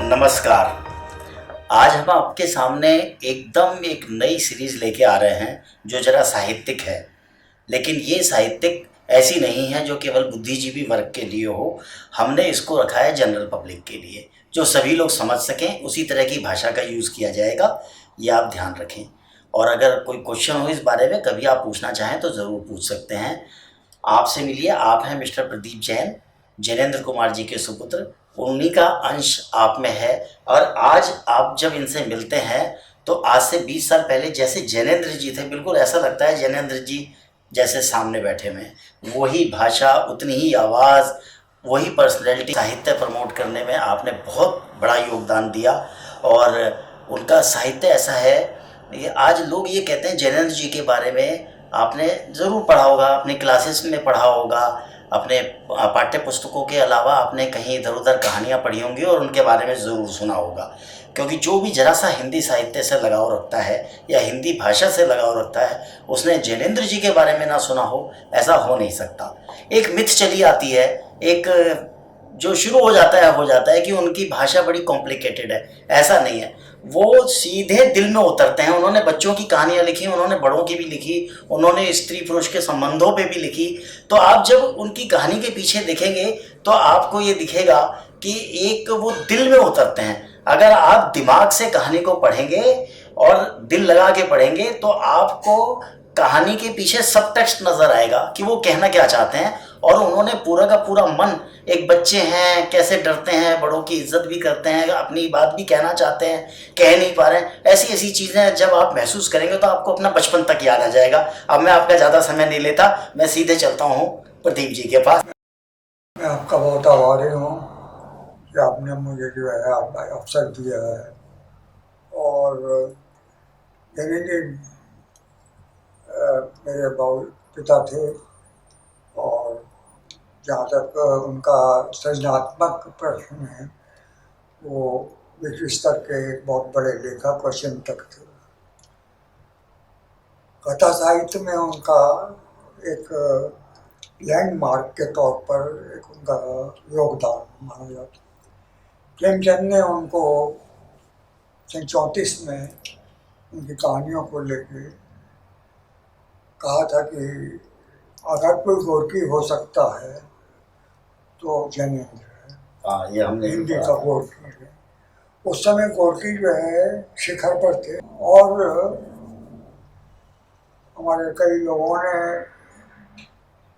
नमस्कार। आज हम आपके सामने एकदम एक नई सीरीज लेके आ रहे हैं जो जरा साहित्यिक है। लेकिन ये साहित्यिक ऐसी नहीं है जो केवल बुद्धिजीवी वर्ग के लिए हो। हमने इसको रखा है जनरल पब्लिक के लिए, जो सभी लोग समझ सकें। उसी तरह की भाषा का यूज़ किया जाएगा, ये आप ध्यान रखें। और अगर कोई क्वेश्चन हो इस बारे में, कभी आप पूछना चाहें तो ज़रूर पूछ सकते हैं। आपसे मिलिए, आप हैं मिस्टर प्रदीप जैन, जैनेन्द्र कुमार जी के सुपुत्र। उन्हीं का अंश आप में है। और आज आप जब इनसे मिलते हैं तो आज से 20 साल पहले जैसे जैनेन्द्र जी थे, बिल्कुल ऐसा लगता है जैनेन्द्र जी जैसे सामने बैठे हुए हैं। वही भाषा, उतनी ही आवाज़, वही पर्सनैलिटी। साहित्य प्रमोट करने में आपने बहुत बड़ा योगदान दिया। और उनका साहित्य ऐसा है, ये आज लोग ये कहते हैं जैनेन्द्र जी के बारे में। आपने ज़रूर पढ़ा होगा, अपने क्लासेस में पढ़ा होगा, अपने पाठ्य पुस्तकों के अलावा आपने कहीं इधर उधर कहानियाँ पढ़ी होंगी और उनके बारे में ज़रूर सुना होगा। क्योंकि जो भी ज़रा सा हिंदी साहित्य से लगाव रखता है या हिंदी भाषा से लगाव रखता है, उसने जैनेन्द्र जी के बारे में ना सुना हो, ऐसा हो नहीं सकता। एक मिथ चली आती है, एक जो शुरू हो जाता है कि उनकी भाषा बड़ी कॉम्प्लिकेटेड है। ऐसा नहीं है, वो सीधे दिल में उतरते हैं। उन्होंने बच्चों की कहानियाँ लिखी, उन्होंने बड़ों की भी लिखी, उन्होंने स्त्री पुरुष के संबंधों पे भी लिखी। तो आप जब उनकी कहानी के पीछे देखेंगे तो आपको ये दिखेगा कि एक वो दिल में उतरते हैं। अगर आप दिमाग से कहानी को पढ़ेंगे और दिल लगा के पढ़ेंगे तो आपको कहानी के पीछे सब टेक्स्ट नज़र आएगा कि वो कहना क्या चाहते हैं। और उन्होंने पूरा का पूरा मन, एक बच्चे हैं कैसे डरते हैं, बड़ों की इज्जत भी करते हैं, अपनी बात भी कहना चाहते हैं, कह नहीं पा रहे हैं, ऐसी ऐसी चीज़ें जब आप महसूस करेंगे तो आपको अपना बचपन तक याद आ जाएगा। अब मैं आपका ज़्यादा समय नहीं लेता, मैं सीधे चलता हूँ प्रदीप जी के पास। मैं आपका बहुत आभारी हूँ कि आपने मुझे जो है अवसर दिया है। और मेरे लिए मेरे पिता थे, और जहाँ तक उनका सृजनात्मक प्रश्न है, वो विश्व स्तर के एक बहुत बड़े लेखक व चिंतक थे। कथा साहित्य में उनका एक लैंडमार्क के तौर पर एक उनका योगदान माना जाता है। प्रेमचंद ने उनको सन 34 में उनकी कहानियों को लेके कहा था कि अगर कोई गोरकी हो सकता है तो जैनेन्द्र है। ये हमने हिंदी का गोरकी है। उस समय गोरकी जो है शिखर पर थे, और हमारे कई लोगों ने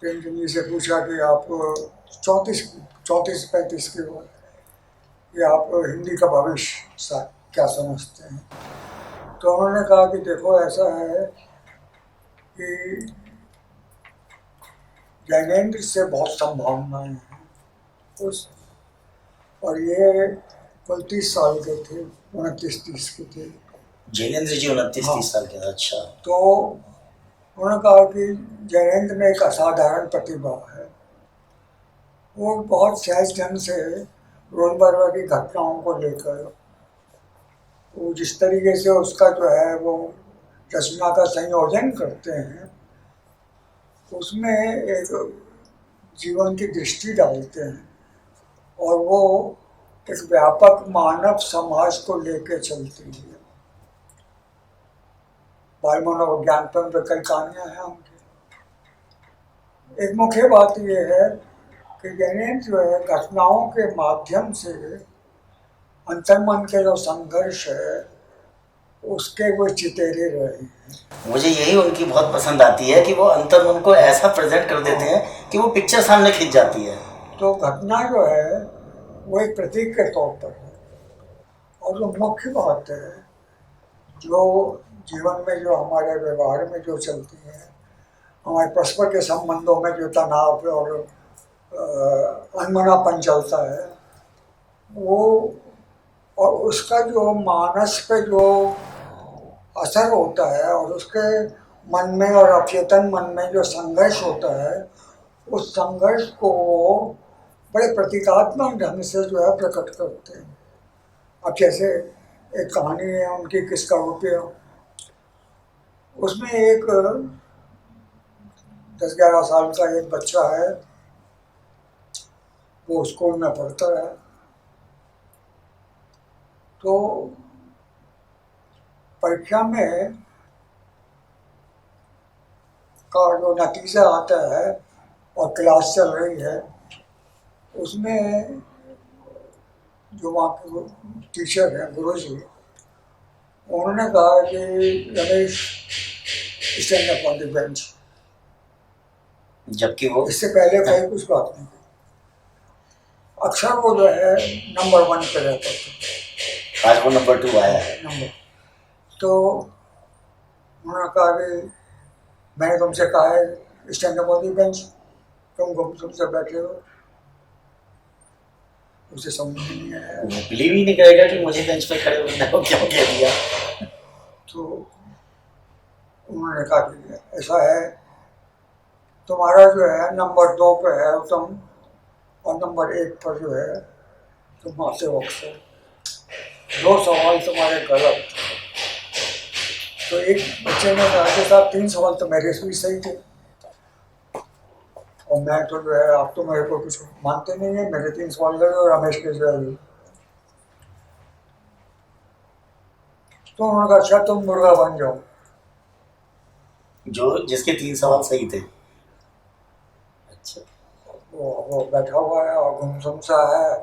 प्रेमचंद जी से पूछा कि आप 34-35 के बाद कि आप हिंदी का भविष्य क्या समझते हैं। तो उन्होंने कहा कि देखो, ऐसा है कि जैनेन्द्र से बहुत संभावनाएं हैं उस, और ये कुल 30 साल के थे, 29-30 के थे। जैनेन्द्र जी 29-30 साल के थे। अच्छा। तो उन्होंने कहा कि जैनेन्द्र में एक असाधारण प्रतिभा है। वो बहुत सहज ढंग से रोजमर्रा की घटनाओं को लेकर, वो जिस तरीके से उसका जो है वो रचना का संयोजन करते हैं, उसमें एक जीवन की दृष्टि डालते हैं, और वो एक व्यापक मानव समाज को लेकर चलती है। बाल मनोविज्ञान पर कई कहानियाँ हैं उनकी। एक मुख्य बात यह है कि जैनेन्द्र जो है घटनाओं के माध्यम से अंतर्मन के जो संघर्ष है उसके वो चितेरे रहे हैं। मुझे यही उनकी बहुत पसंद आती है कि वो अंतर्मन को ऐसा प्रेजेंट कर देते हैं कि वो पिक्चर सामने खिंच जाती है। तो घटना जो है वो एक प्रतीक के तौर पर है। और जो मुख्य बात है, जो जीवन में जो हमारे व्यवहार में जो चलती है, हमारे परस्पर के संबंधों में जो तनाव और अनमनापन चलता है, वो और उसका जो मानस पे जो असर होता है, और उसके मन में और अचेतन मन में जो संघर्ष होता है, उस संघर्ष को वो बड़े प्रतीकात्मक ढंग से जो है प्रकट करते हैं। अब जैसे एक कहानी है उनकी, किसका रुपया, उसमें एक 10-11 साल का एक बच्चा है, वो स्कूल में पढ़ता है, तो परीक्षा में का जो नतीजा आता है और क्लास चल रही है, उसमें जो वहाँ के टीचर हैं, गुरु जी, उन्होंने कहा कि Ramesh stand up on the bench. जबकि वो इससे पहले कहीं कुछ बात नहीं की। अक्सर वो जो है नंबर 1 पे रहता था, आज वो नंबर 2 आया है। नंबर। तो उन्होंने कहा कि मैंने तुमसे कहा है stand up on the bench, तुमसे बैठे हो। उसे समझ में नहीं आया, वो बिलीव ही नहीं करेगा कि मुझे बेंच पे खड़े होने को क्यों कह दिया। तो उन्होंने कहा कि ऐसा है, तुम्हारा जो है नंबर 2 पे है तुम, और नंबर 1 पर जो है तुम आते वक्त हो। 2 सवाल तुम्हारे गलत। तो एक बच्चे ने कहा कि साहब 3 सवाल तो मेरे भी सही थे, और मैं तो जो है आप तो मेरे को कुछ मानते नहीं है, मेरे 3 सवाल गए और रमेश के जो है। तो उन्होंने कहा अच्छा तुम मुर्गा बन जाओ। जो जिसके 3 सवाल सही थे। अच्छा। वो बैठा हुआ है और गुमसुम सा है,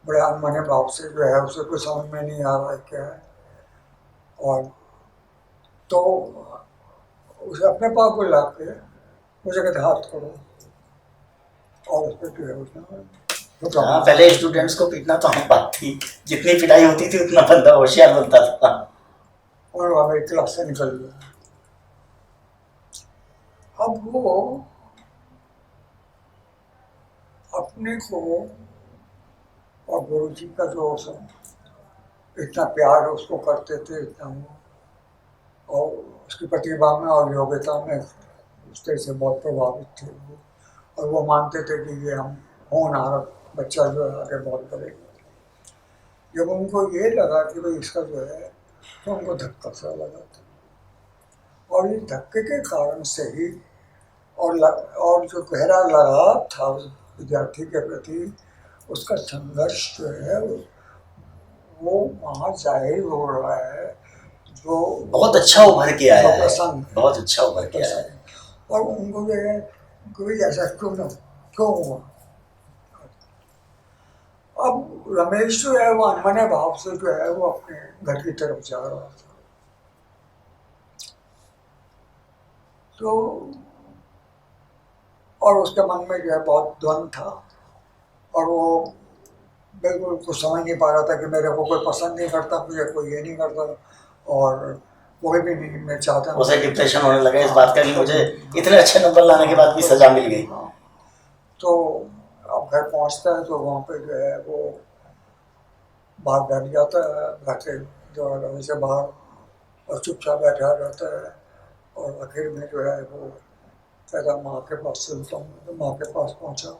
बड़े अनमने भाव से जो है, उसे कुछ समझ में नहीं आ रहा है क्या है। और तो उसे अपने पास बुला के मुझे कहते हाथ करो, और उस पर जो है उसने हाँ, पहले स्टूडेंट्स को पीटना तो हम बात थी, जितनी पिटाई होती थी उतना बंदा होशियार बनता था। और वह मेरी क्लास से निकल गया। अब वो अपने को और गुरु जी का जो इतना प्यार उसको करते थे, इतना वो, और उसकी प्रतिभा में और योग्यता में उस तरह से बहुत प्रभावित थे वो। और वो मानते थे कि ये हम होनहार बच्चा जो है आगे बहुत बढ़ेगा। जब उनको ये लगा कि भाई इसका जो है, तो उनको धक्का सा लगा था, और ये धक्के के कारण से ही और जो गहरा लगाव था विद्यार्थी के प्रति, उसका संघर्ष जो है वो वहाँ जाहिर हो रहा है। जो बहुत अच्छा उभर के आया है, प्रसंग बहुत अच्छा उभर के आया है। और उनको जो है कोई ऐसा क्यों हुआ। अब रमेश जो है वो अनमने भाव से जो है वो अपने घर की तरफ जा रहा था। तो और उसके मन में जो है बहुत द्वंद था, और वो बिल्कुल कुछ समझ नहीं पा रहा था कि मेरे को कोई पसंद नहीं करता, मुझे कोई ये नहीं करता, और कोई भी नहीं मैं चाहता। उसे डिप्रेशन होने लगा इस बात का कि मुझे इतने अच्छे नंबर लाने के बाद भी सजा मिल गई। तो अब घर पहुंचता है तो वहाँ पे जो है वो बाहर बैठ जाता है, घर के दरवाजे से बाहर, और चुपचाप बैठा रहता है। और आखिर में जो है वो कहता माँ के पास चलता हूँ। तो माँ के पास पहुँचा,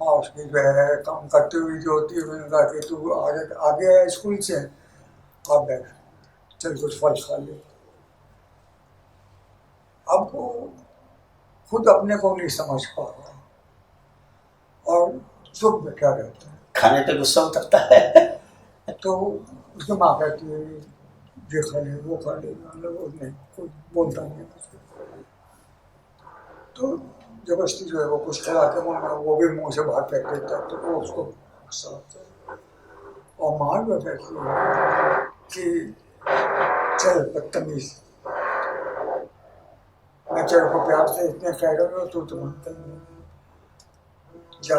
माँ उसकी जो है काम करती हुई जो होती है, उन्होंने कहा कि तू आगे है स्कूल से, आप बैठ, चल कुछ फल खा ले। अब वो खुद अपने को नहीं समझ पा रहा और चुप बैठा रहता है। खाने पे गुस्सा उतरता है। तो उसकी माँ कहती है ये खा ले वो खा ले, वो नहीं कुछ बोलता नहीं कुछ। तो जबरदस्ती जो है वो कुछ खिला के वो भी मुंह से बाहर फेंक देता है। तो वो उसको गुस्सा आता है, और माँ जो कहती है कि चल बदतमीज, मैं तेरे को प्यार से इतने कह रहा हूँ, तू तो मानता नहीं, जा।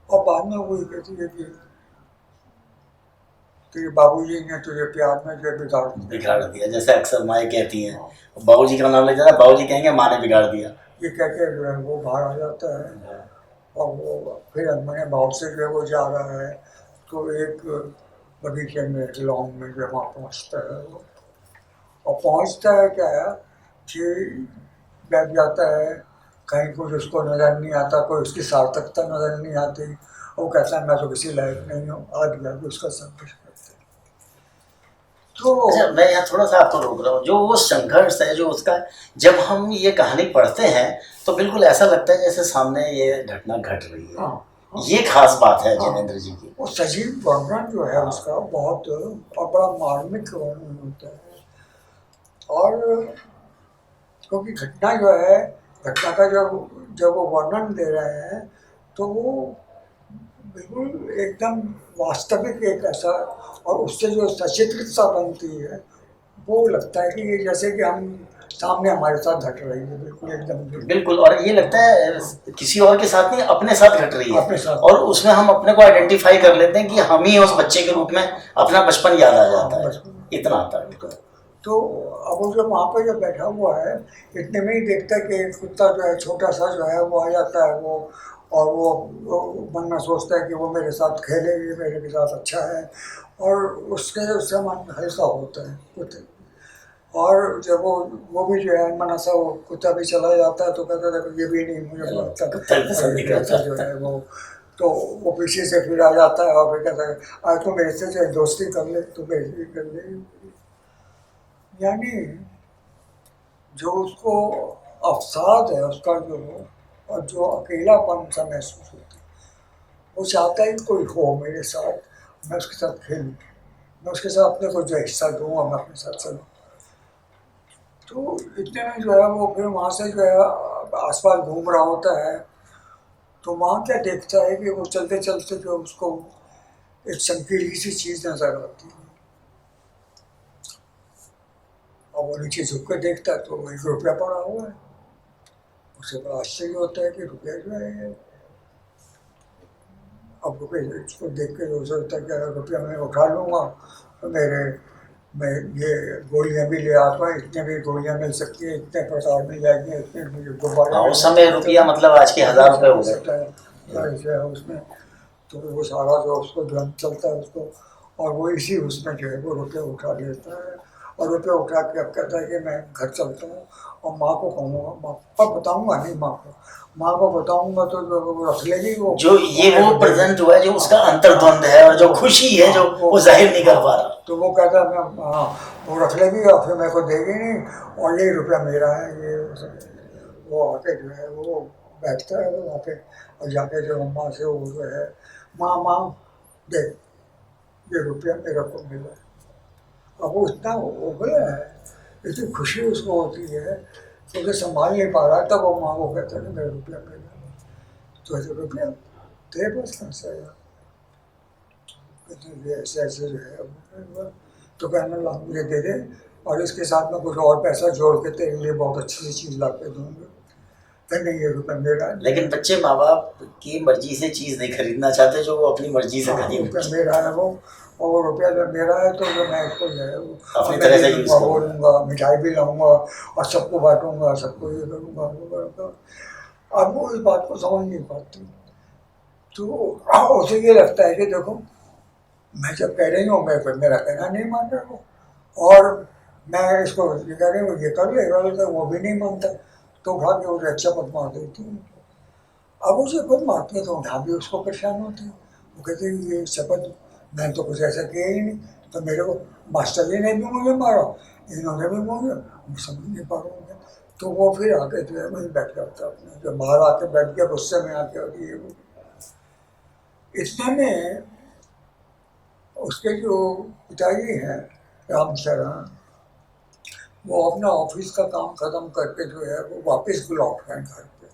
और बाद में वो कहती है कि तेरे बाबूजी ने तुझे प्यार में जो बिगाड़ दिया, जैसे अक्सर माएँ कहती हैं। बाबूजी का नाम ले जाता, बाबूजी कहेंगे माँ ने बिगाड़ दिया। ये कह के जो है वो बाहर आ जाता है, और वो फिर अनमने भाव से जो है वो जा रहा है। तो एक बगीचे में, लॉन में जो वहाँ पहुँचता है वो, और पहुँचता है क्या है कि बैठ जाता है, कहीं कुछ उसको नज़र नहीं आता, कोई उसकी सार्थकता नज़र नहीं आती। वो कहता है मैं तो किसी लायक नहीं हूँ, आ गया कि उसका संघर्ष करते। तो अच्छा, मैं यहाँ थोड़ा सा आपको रोक रहा हूँ। जो वो संघर्ष है जो उसका, जब हम ये कहानी पढ़ते हैं तो बिल्कुल ऐसा लगता है जैसे सामने ये घटना घट रही है। हाँ, ये खास बात है हाँ। जैनेंद्र जी की। वो सजीव वर्णन जो है उसका बहुत और बड़ा मार्मिक वर्णन होता है। और क्योंकि घटना जो है, घटना का जब जब वो वर्णन दे रहे हैं तो वो बिल्कुल एकदम वास्तविक एक ऐसा, और उससे जो सचित्रता बनती है वो लगता है कि ये जैसे कि हम सामने हमारे साथ घट रही है, बिल्कुल एकदम बिल्कुल, और ये लगता है किसी और के साथ नहीं, अपने साथ घट रही अपने है, साथ। और उसमें हम अपने को आइडेंटिफाई कर लेते हैं कि हम ही उस बच्चे के रूप में अपना बचपन याद आ जाता है, इतना आता है। तो अब वो जब वहाँ पर जब बैठा हुआ है, इतने में ही देखता है कि एक कुत्ता जो है छोटा सा जो है वो आ जाता है, वो और वो मन में सोचता है कि वो मेरे साथ खेलेगी, मेरे के साथ अच्छा है, और उससे मन हल्का होता है कुत्ते। और जब वो भी जो है मना सा वो कुत्ता भी चला जाता है तो कहता था ये भी नहीं मुझे लगता, कुत्ता भी पसंद नहीं करता। जो है तो वो पीछे से फिर आ जाता है और फिर कहता है आज तो मेरे से जो है दोस्ती कर ले, तो मेरे से कर ले। यानी जो उसको अवसाद है उसका जो, और जो अकेलापन सा महसूस होता है, वो चाहता है कि कोई हो मेरे साथ, मैं उसके साथ खेलूँ, मैं उसके साथ अपने को जो हिस्सा दूँ और मैं अपने साथ चलूँ। तो इतने में जो है वो फिर वहाँ से जो है आसपास घूम रहा होता है, तो वहाँ क्या देखता है कि वो चलते चलते जो उसको एक चमकीली सी चीज़ नजर आती है, और वो नीचे झुक कर देखता है तो 1 रुपया पड़ा हुआ है। उसे बड़ा आश्चर्य होता है कि रुपया जो है, अब रुपये इसको देख के उसे सोचता है कि अगर रुपया मैं उठा लूँगा तो मैं ये गोलियाँ भी ले आता हूँ, इतने भी गोलियाँ मिल सकती है, इतने प्रकार मिल जाएंगे, इतने मुझे गुब्बारे हाँ, मिल उस समय रुपया मतलब आज के 1000 रुपये हो गए। सकता है उसमें। तो वो सारा जो उसको ध्यान चलता है उसको, और वो इसी उसमें जो है वो रुपये उठा लेता है, और रुपये उठा के अब कहता है कि मैं घर चलता हूँ और माँ को कहूँगा, माँ पर बताऊँगा नहीं, माँ को बताऊँगा तो जो वो रख लेगी वो, जो ये वो प्रेजेंट हुआ है, जो उसका अंतर्द्वंद है और जो खुशी है जो वो जाहिर नहीं कर पा रहा। तो वो कहता है मैं, हाँ वो रख लेगी और फिर मेरे को देगी नहीं, और ये रुपया मेरा है ये। वो आके जो है वो बैठता है वहाँ पे, और जाके जो अम्मा से वो जो है, माँ देख ये रुपया मेरे को मिला। अब वो इतना उबला है, इतनी खुशी उसको होती है तो उसे संभाल नहीं पा रहा, तब वो माँ को कहता है मेरा रुपया मिला। तो ऐसे रुपया तेरे पास कहाँ से आया, ऐसे ऐसे जो है, तो कहने लगा मुझे दे दे, और इसके साथ में कुछ और पैसा जोड़ के तेरे लिए बहुत अच्छी सी चीज़ ला के दूँगी। नहीं ये रुपया मेरा है। लेकिन बच्चे माँ बाप की मर्जी से चीज़ नहीं खरीदना चाहते जो वो अपनी मर्जी से खरीद। रुपया मेरा है वो, और वो रुपया जब मेरा है तो जो मैं इसको जो है अपनी तरह से यूज़ करूँगा, बोलूँगा, मिठाई भी लाऊंगा और सबको बांटूंगा, सबको ये करूँगा वो करूँगा। अब वो इस बात को समझ नहीं पाती, तो उसे ये लगता है कि देखो मैं जब कह रही हूँ मेरा कहना नहीं मान रहा वो, और मैं इसको ये कह रही हूँ ये कर लेगा तो वो भी नहीं मानता, तो उठा के उसे चपत मार देती हूँ। अब उसे खुद मारती है तो यहाँ भी उसको परेशान होती है, वो कहते हैं ये शपथ मैंने तो कुछ ऐसा किया ही नहीं, तो मेरे को मास्टर जी ने भी मुझे मारा, इन्होंने भी मुझे, मैं समझ नहीं पा रहा हूँ। तो वो फिर आके जो है वहीं बैठ जाता अपने, जब बाहर आके बैठ गया गुस्से में आके, और ये वो इतने में उसके जो पिताजी हैं रामचरण, वो अपना ऑफिस का काम खत्म करके जो है वो वापस लौट गए घर पे,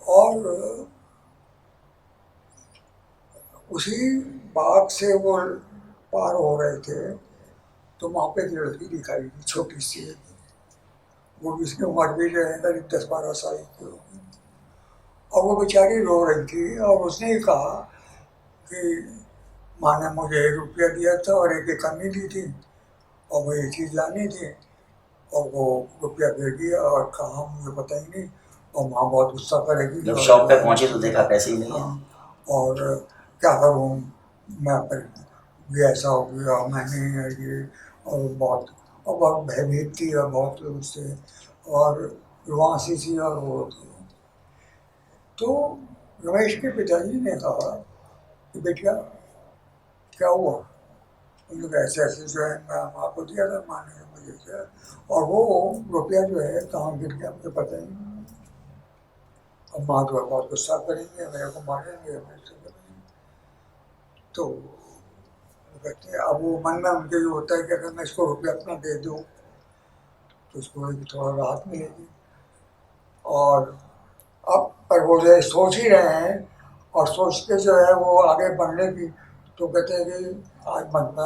और उसी बाग से वो पार हो रहे थे तो वहाँ पे एक लड़की दिखाई दी, छोटी सी, वो भी उसकी उम्र भी जो है करीब 10-12 साल की होगी, और वो बेचारी रो रही थी, और उसने कहा कि माँ ने मुझे 1 रुपया दिया था और एक कन्नी दी थी और वो ये चीज़ लानी थी, और वो रुपया दे दिया और कहा मुझे पता ही नहीं, और माँ बहुत गुस्सा करेगी। जब शॉप पे पहुंचे तो देखा पैसे ही नहीं है। और क्या करूँ मैं, ये ऐसा हो गया मैंने ये, और बहुत भयभीत थी और बहुत उससे और रुआसी थी और वो थी। तो रमेश के पिताजी ने कहा कि बेटा क्या हुआ, उन्होंने कहा ऐसे ऐसे जो है मैं आपको दिया था माँ ने मुझे दिया, और वो रुपया जो है कहाँ गिर गया मुझे पता ही नहीं। और माँ जो है बहुत गुस्सा करेंगे, मेरे को मारेंगे, मेरे से करेंगे। तो वो कहते हैं, अब वो मन में उनके जो होता है कि अगर मैं इसको रुपया अपना दे दूँ तो उसको एक थोड़ा राहत मिलेगी। और अब पर वो जो है सोच ही रहे हैं, और सोच के जो है वो आगे बढ़ने की, तो कहते हैं कि आज मत ना,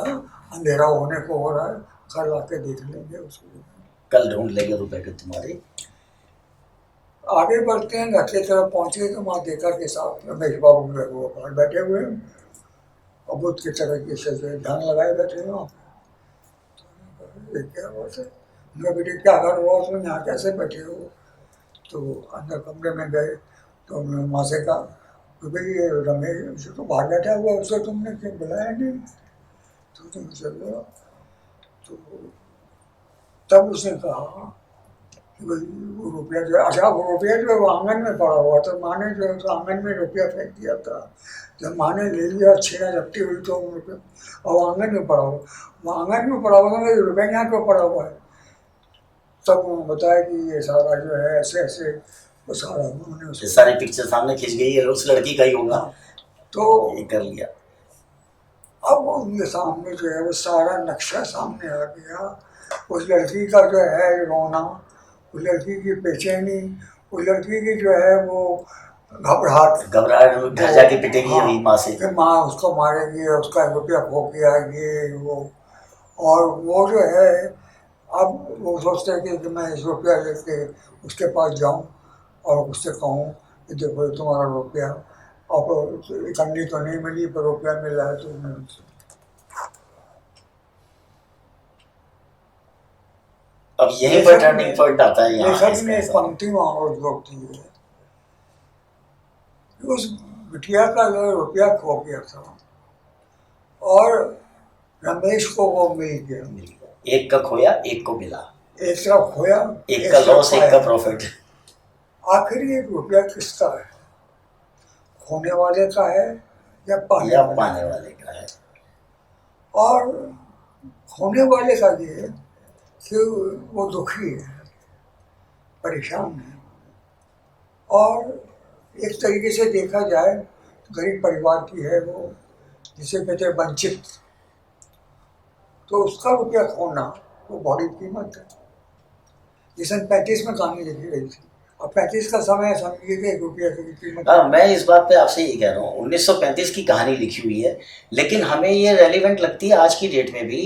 अंधेरा होने को हो रहा है, कल आके देख लेंगे उसको। कल ढूंढ लेंगे रुपए के तुम्हारे। आगे बढ़ते हैं, घर की तरफ पहुंचे तो वहाँ देखा कि साहब रमेश बाबू जो है वो बाहर बैठे हुए हैं, और बुद्ध की तरह की से ध्यान लगाए बैठे हैं वहाँ पे। ये क्या बात है, मैं बेटे क्या कर रहा हो तुम यहाँ, कैसे बैठे हो? तो अंदर कमरे में गए तो हमने माँ से कहा कि भाई ये रमेश तो बाहर बैठा हुआ, उसे तुमने क्यों बुलाया नहीं? तो तुम चलो। तो तब उसने कहा कि भाई वो रुपया जो है, अच्छा वो रुपया जो है वो आंगन में पड़ा हुआ था, माँ ने जो है तो आंगन में रुपया फेंक दिया था। जब माँ ने ले लिया, छीना झपटी हुई तो रुपया, और आंगन में पड़ा हुआ, वो आंगन में पड़ा हुआ था, रुपया यहाँ क्यों पड़ा हुआ है? तब उन्होंने बताया कि ये सारा जो है ऐसे ऐसे, वो सारा उन्होंने ये उसको, सारी पिक्चर सामने खिंच गई है, उस लड़की का ही होगा, तो ये कर लिया। अब उनके सामने जो है वो सारा नक्शा सामने आ गया। उस लड़की का जो है रोना, उस लड़की की बेचैनी, उस लड़की की जो है वो घबराहट, घबराहट, घर जाके पिटेगी हाँ, अभी माँ से। कि माँ उसको मारेगी, उसका रुपया खो गया, ये वो। और वो जो है अब वो सोचते हैं कि मैं इस रुपया लेके उसके पास जाऊं और उससे कहूं कि देखो ये तुम्हारा रुपया, अब इकट्ठी तो नहीं मिली पर रुपया मिला है, तो मैं उनसे। अब यही पर टर्निंग पॉइंट आता है यहाँ लेखक इसका ने एक ऐसा। पंक्ति वहाँ और जोड़ दी है कि उस बिटिया का जो रुपया खो गया था और रमेश को वो मिल गया। एक का खोया एक को मिला, एक तरफ खोया, एक का तरफ लॉस एक पाया। का प्रॉफिट। आखिर ये रुपया किसका है, खोने वाले का है या पाने या वाले पाने का? वाले का है। और खोने वाले का ये कि वो दुखी है, परेशान है, और एक तरीके से देखा जाए तो गरीब परिवार की है वो, जिसे कहते हैं वंचित, तो उसका रुपया खोना वो बड़ी कीमत है। ये सन 35 में कहानी लिखी गई थी, और 35 का समय समझिए कि 1 रुपया की कीमत। हाँ, मैं इस बात पे आपसे ये कह रहा हूँ, 1935 की कहानी लिखी हुई है, लेकिन हमें ये रेलिवेंट लगती है आज की डेट में भी।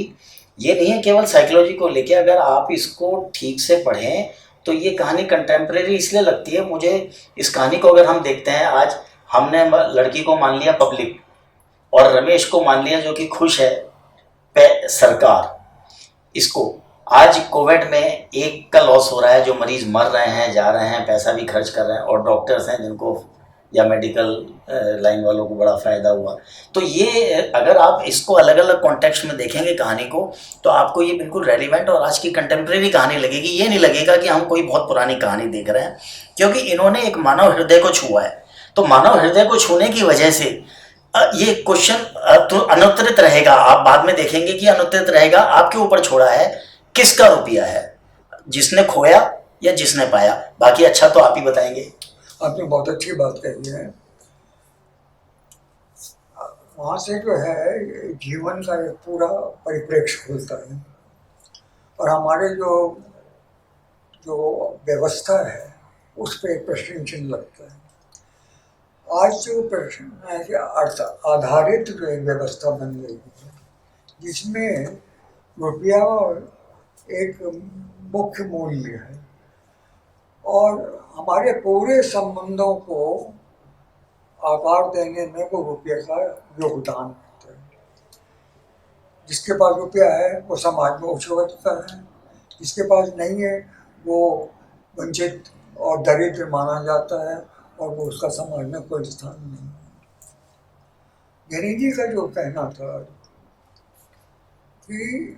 ये नहीं है केवल साइकोलॉजी को लेके, अगर आप इसको ठीक से पढ़ें तो ये कहानी कंटेम्प्रेरी इसलिए लगती है मुझे। इस कहानी को अगर हम देखते हैं, आज हमने लड़की को मान लिया पब्लिक, और रमेश को मान लिया जो कि खुश है सरकार। इसको आज कोविड में एक का लॉस हो रहा है, जो मरीज मर रहे हैं, जा रहे हैं, पैसा भी खर्च कर रहे हैं, और डॉक्टर्स हैं जिनको या मेडिकल लाइन वालों को बड़ा फ़ायदा हुआ। तो ये अगर आप इसको अलग अलग कॉन्टेक्स्ट में देखेंगे कहानी को, तो आपको ये बिल्कुल रेलिवेंट और आज की कंटेम्प्रेरी कहानी लगेगी। ये नहीं लगेगा कि हम कोई बहुत पुरानी कहानी देख रहे हैं, क्योंकि इन्होंने एक मानव हृदय को छुआ है। तो मानव हृदय को छूने की वजह से ये क्वेश्चन तो अनुत्तरित रहेगा। आप बाद में देखेंगे कि अनुत्तरित रहेगा, आपके ऊपर छोड़ा है किसका रुपया है, जिसने खोया या जिसने पाया। बाकी अच्छा तो आप ही बताएंगे। आपने बहुत अच्छी बात कही है। वहाँ से जो है जीवन का एक पूरा परिप्रेक्ष्य खुलता है, और हमारे जो जो व्यवस्था है उस पर एक प्रश्न चिन्ह लगता है। आज जो प्रश्न है कि अर्थ आधारित जो एक व्यवस्था बन गई है, जिसमें रुपया एक मुख्य मूल्य है, और हमारे पूरे संबंधों को आकार देने में वो रुपये का योगदान होता है। जिसके पास रुपया है वो समाज में उच्च वर्ग का है, जिसके पास नहीं है वो वंचित और दरिद्र माना जाता है, और वो उसका समाज में कोई स्थान नहीं। गणेश जी का जो कहना था कि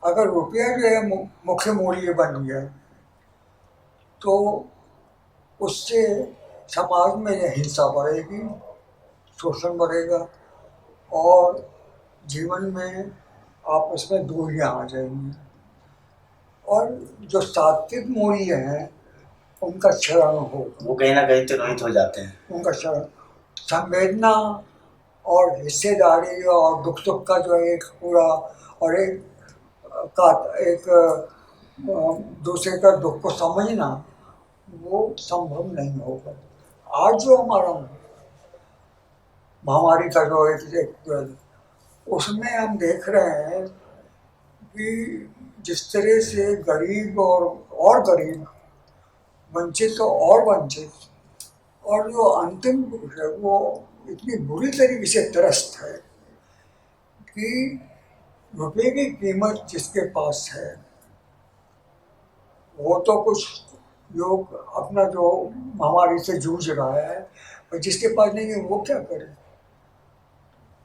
अगर रुपया जो है मुख्य मूल्य बन गया तो उससे समाज में हिंसा बढ़ेगी, शोषण बढ़ेगा, और जीवन में आपस में दूरियां आ जाएंगी। और जो सात्विक मूल्य हैं उनका क्षरण हो, वो कहीं ना कहीं तिरोहित हो जाते हैं। उनका क्षरण। संवेदना और हिस्सेदारी और दुख सुख का जो है एक पूरा, और का एक दूसरे का दुख को समझना, वो संभव नहीं होगा। आज जो हमारा महामारी का जो एक उसमें हम देख रहे हैं कि जिस तरह से गरीब और गरीब, वंचित तो और वंचित, और जो अंतिम पुरुष है वो इतनी बुरी तरीके से त्रस्त है कि रुपये की कीमत जिसके पास है वो तो कुछ लोग अपना जो महामारी से जूझ रहा है, और जिसके पास नहीं है वो क्या करे।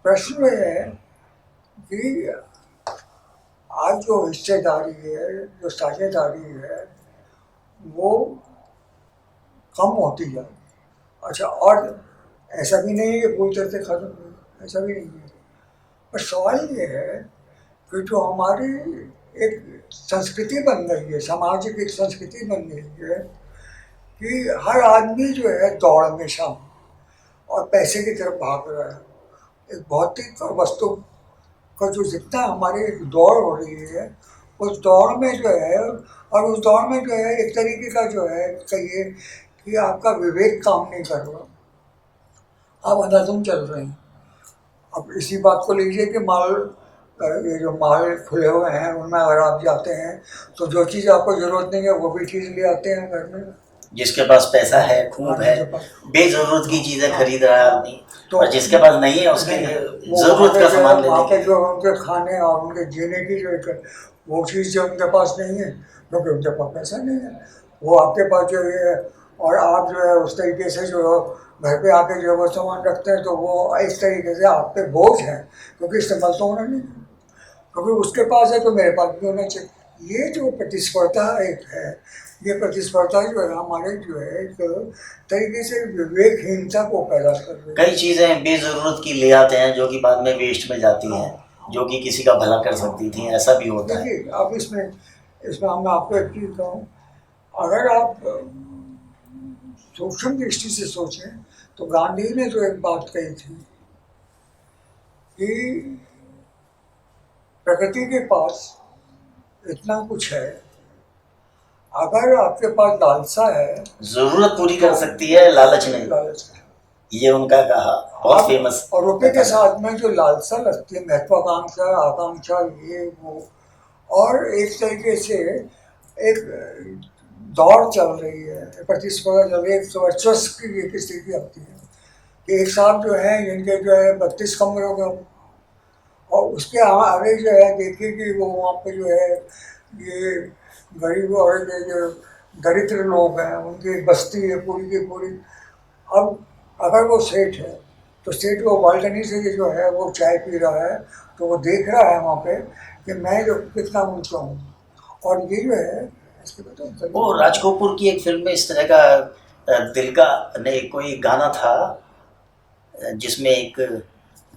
प्रश्न है कि आज जो हिस्सेदारी है, जो साझेदारी है, वो कम होती जाए। अच्छा, और ऐसा भी नहीं है कि पूरी तरह से खत्म हो, ऐसा भी नहीं है। पर सवाल ये है कि जो हमारी एक संस्कृति बन गई है, सामाजिक एक संस्कृति बन गई है कि हर आदमी जो है दौड़ में शामिल और पैसे की तरफ भाग रहा है। एक भौतिक और वस्तु का जो जितना हमारी एक दौड़ हो रही है, उस दौड़ में जो है, और उस दौड़ में जो है एक तरीके का जो है कहिए कि आपका विवेक काम नहीं कर रहा, आप अंधाधुंध चल रहे हैं। अब इसी बात को लीजिए कि ये जो माल खुले हुए हैं उनमें अगर आप जाते हैं तो जो चीज़ आपको ज़रूरत नहीं है वो भी चीज़ ले आते हैं घर में। जिसके पास पैसा है, खूब है, बेजरूरत की चीजें खरीद रहा है आदमी, तो और जिसके पास नहीं है उसके लिए जरूरत का सामान लेने वहाँ पे जो उनके खाने और उनके जीने की जो एक वो चीज़ जो उनके पास नहीं है, क्योंकि उनके पास पैसा नहीं है। वो आपके पास जो है, और आप जो है उस तरीके से जो घर पे आके जो वो सामान रखते हैं तो वो इस तरीके से आप पे बोझ है, क्योंकि इस्तेमाल तो होना नहीं, क्योंकि उसके पास है तो मेरे पास भी होना चाहिए। ये जो प्रतिस्पर्धा एक है, ये प्रतिस्पर्धा जो है हमारे जो है एक तरीके से विवेकहीनता को पैदा कर रही है। कई चीजें बेजरूरत की ले आते हैं जो कि बाद में वेस्ट में जाती हैं, जो कि किसी का भला कर सकती थी, ऐसा भी होता है। देखिए, अब इसमें मैं आपको एक चीज़ कहूँ, अगर आप सूक्ष्म दृष्टि से सोचें तो गांधी ने जो एक बात कही थी कि प्रकृति के पास इतना कुछ है, अगर आपके पास लालसा है, जरूरत पूरी कर सकती है, लालच नहीं। लालच है, ये उनका कहा बहुत फेमस। और रुपये के साथ में जो लालसा लगती है, महत्वाकांक्षा, आकांक्षा, ये वो, और एक तरीके से एक दौड़ चल रही है, प्रतिस्पर्धा चल रही है, एक वर्चस्व की एक स्थिति आती है कि एक साहब जो है जिनके जो है 32 कमरे हो गए, और उसके आगे जो है देखिए कि वो वहाँ पे जो है ये गरीब और ये जो दरिद्र लोग हैं उनकी बस्ती है पूरी की पूरी। अब अगर वो सेठ है तो सेठ वो बालकनी से जो है वो चाय पी रहा है, तो वो देख रहा है वहाँ पे कि मैं जो कितना ऊँचा हूँ, और ये जो है इसके बाद वो राज कपूर की एक फिल्म में इस तरह का दिल का ने कोई गाना था जिसमें एक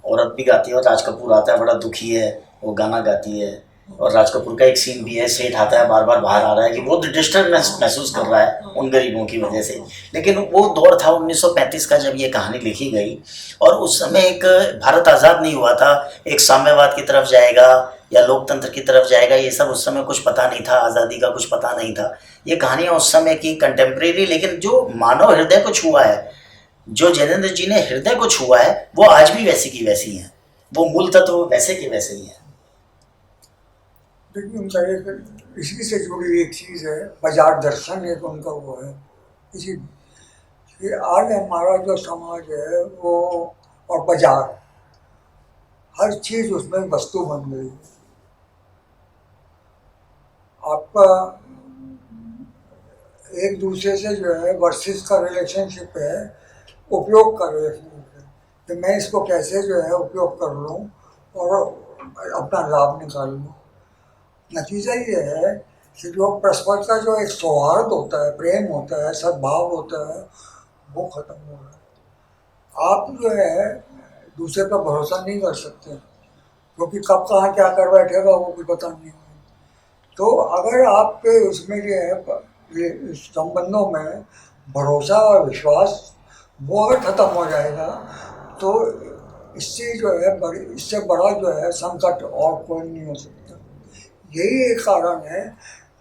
औरत भी गाती है और राज कपूर आता है, बड़ा दुखी है, वो गाना गाती है, और राज कपूर का एक सीन भी है, सेठ आता है बार बार बाहर आ रहा है कि बहुत डिस्टर्ब महसूस कर रहा है उन गरीबों की वजह से। लेकिन वो दौर था 1935 का जब ये कहानी लिखी गई, और उस समय एक भारत आज़ाद नहीं हुआ था, एक साम्यवाद की तरफ जाएगा या लोकतंत्र की तरफ जाएगा, ये सब उस समय कुछ पता नहीं था, आज़ादी का कुछ पता नहीं था। ये कहानियाँ उस समय की कंटेम्प्रेरी, लेकिन जो मानव हृदय को छुआ है, जो जैनेंद्र जी ने हृदय को छुआ है, वो आज भी वैसी की वैसी हैं, वो मूल तत्व वैसे के वैसे ही हैं। देखिए, उनका एक इसी से जुड़ी एक चीज़ है, बाजार दर्शन एक उनका वो है, इसी कि आज हमारा जो समाज है वो, और बाजार, हर चीज़ उसमें वस्तु बन गई है। आपका एक दूसरे से जो है वर्सेस का रिलेशनशिप है, उपयोग का रिलेशनशिप है, कि मैं इसको कैसे जो है उपयोग कर लूँ और अपना लाभ निकाल लूँ। नतीजा ये है कि जो परस्पर का जो एक सौहार्द होता है, प्रेम होता है, सद्भाव होता है, वो खत्म हो रहा है। आप जो है दूसरे पर भरोसा नहीं कर सकते, क्योंकि कब कहाँ क्या कर बैठेगा वो भी पता नहीं है। तो अगर आपके उसमें जो है ये इस संबंधों में भरोसा और विश्वास वो अगर खत्म हो जाएगा तो इससे जो है इससे बड़ा जो है संकट और कोई नहीं हो सकता। यही एक कारण है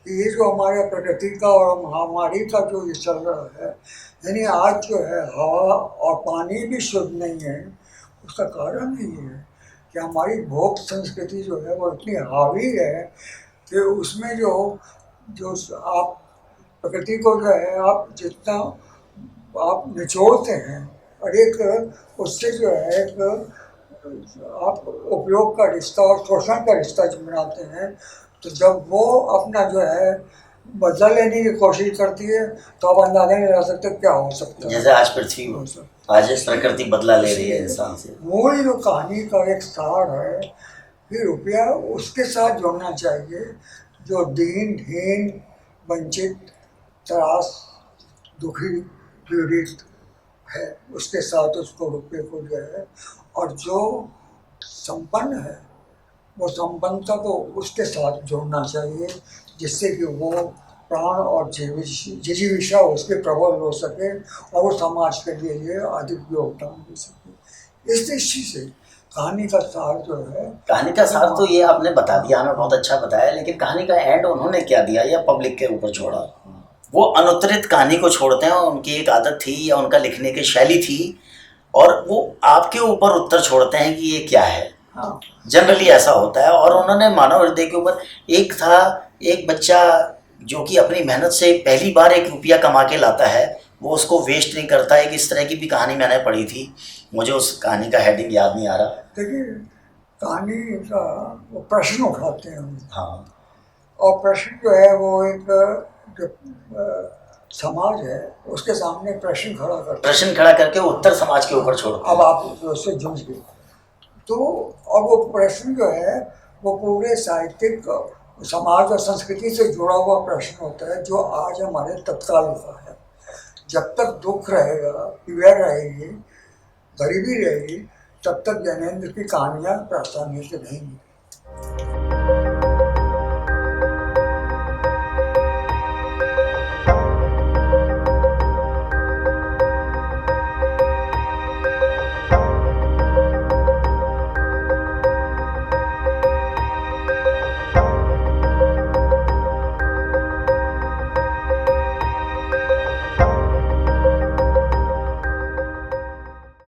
कि ये जो हमारे प्रकृति का और महामारी का जो ये चल रहा है, यानी आज जो है हवा और पानी भी शुद्ध नहीं है, उसका कारण ही है कि हमारी भोग संस्कृति जो है वो इतनी हावी है कि उसमें जो जो आप प्रकृति को जो है आप जितना आप निचोड़ते हैं और एक उससे जो है एक आप उपयोग का रिश्ता और शोषण का रिश्ता जो बनाते हैं, तो जब वो अपना जो है बदला लेने की कोशिश करती है तो आप अंदाजा नहीं लगा सकते क्या हो सकता है। जैसे आज पृथ्वी आज प्रकृति बदला ले रही है इंसान से। मूल जो कहानी का एक सार है कि रुपया उसके साथ जुड़ना चाहिए जो दीनहीन, वंचित, त्रास, दुखी, पीड़ित है, उसके साथ उसको रुपये को जो है, और जो संपन्न है वो संपन्नता को उसके साथ जोड़ना चाहिए जिससे कि वो प्राण और जिजीविषा उसके प्रबल हो सके और वो समाज के लिए ये अधिक योगदान दे सके। इस दृष्टि से कहानी का सार जो है, कहानी का सार तो ये आपने बता दिया, हमें बहुत अच्छा बताया, लेकिन कहानी का एंड उन्होंने क्या दिया या पब्लिक के ऊपर छोड़ा? वो अनुत्तरित कहानी को छोड़ते हैं, उनकी एक आदत थी या उनका लिखने की शैली थी, और वो आपके ऊपर उत्तर छोड़ते हैं कि ये क्या है। हाँ, जनरली ऐसा होता है। और उन्होंने मानव हृदय के ऊपर एक बच्चा जो कि अपनी मेहनत से पहली बार 1 रुपया कमा के लाता है, वो उसको वेस्ट नहीं करता है। इस तरह की भी कहानी मैंने पढ़ी थी, मुझे उस कहानी का हेडिंग याद नहीं आ रहा। देखिए कहानी का वो प्रश्न उठाते हैं हम। हाँ, और प्रश्न जो है वो एक जो समाज है उसके सामने प्रश्न खड़ा करके उत्तर समाज के ऊपर छोड़ते अब हैं। आप उससे जूझ गए तो, और वो प्रश्न जो है वो पूरे साहित्यिक समाज और संस्कृति से जुड़ा हुआ प्रश्न होता है जो आज हमारे तत्काल का है। जब तक दुख रहेगा, पीड़ा रहेगी, गरीबी रहेगी, तब तक ज्ञानेंद्र की कहानियाँ प्रासंगिक रहेंगी।